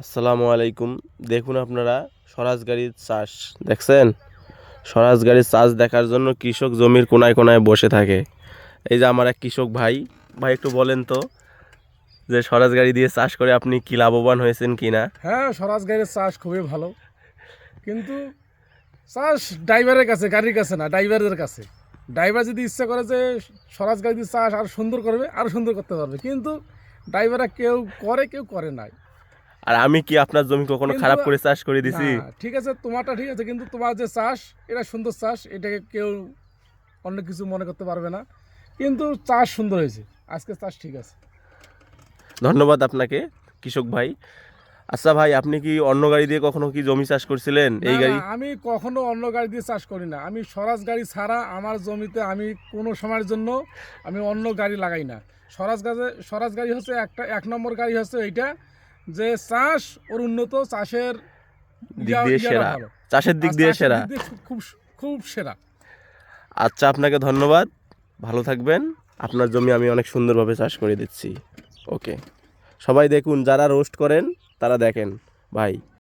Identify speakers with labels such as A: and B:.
A: আসসালামু আলাইকুম। দেখুন আপনারা স্বরাজ গাড়ির চাষ দেখছেন। স্বরাজ গাড়ির চাষ দেখার জন্য কৃষক জমির কোনায় কোনায় বসে থাকে। এই যে আমার এক কৃষক ভাই, ভাই একটু বলেন তো যে স্বরাজ গাড়ি দিয়ে চাষ করে আপনি কি লাভবান হয়েছেন কিনা?
B: হ্যাঁ, স্বরাজ গাড়ির চাষ খুবই ভালো, কিন্তু চাষ ড্রাইভারের কাছে, গাড়ির কাছে না, ড্রাইভারের কাছে। ড্রাইভার যদি ইচ্ছা করে যে স্বরাজ গাড়ি দিয়ে চাষ আরও সুন্দর করবে, আরও সুন্দর করতে পারবে, কিন্তু ড্রাইভাররা কেউ করে, কেউ করে নাই।
A: আর আমি কি আপনার জমি কখনো
B: কিন্তু
A: খারাপ করে চাষ করে
B: না,
A: দিছি?
B: ঠিক আছে, তোমারটা ঠিক আছে, কিন্তু তোমার যে চাষ, এটা সুন্দর চাষ, এটাকে কেউ অন্য কিছু মনে করতে পারবে না, কিন্তু চাষ সুন্দর হয়েছে, আজকে চাষ ঠিক আছে।
A: ধন্যবাদ আপনাকে কৃষক ভাই। আচ্ছা ভাই, আপনি কি অন্য গাড়ি দিয়ে কখনো কি জমি চাষ করছিলেন?
B: না
A: এই
B: না,
A: গাড়ি
B: আমি কখনো অন্য গাড়ি দিয়ে চাষ করি না। আমি স্বরাজ গাড়ি ছাড়া আমার জমিতে আমি কোনো সময়ের জন্য আমি অন্য গাড়ি লাগাই না। স্বরাজ গাড়ি হচ্ছে এক নম্বর গাড়ি, হচ্ছে এইটা যে চাষ ওর উন্নত, চাষের
A: দিক দিয়ে
B: ইয়াটা
A: সেরা,
B: ভালো,
A: চাষের দিক
B: আর
A: দিয়ে
B: চাষের
A: সেরা।
B: দিক দিয়ে খুব খুব সেরা।
A: আচ্ছা, আপনাকে ধন্যবাদ। ভালো থাকবেন। আপনার জমি আমি অনেক সুন্দরভাবে চাষ করে দিচ্ছি। ওকে। সবাই দেখুন, যারা রোস্ট করেন তারা দেখেন ভাই।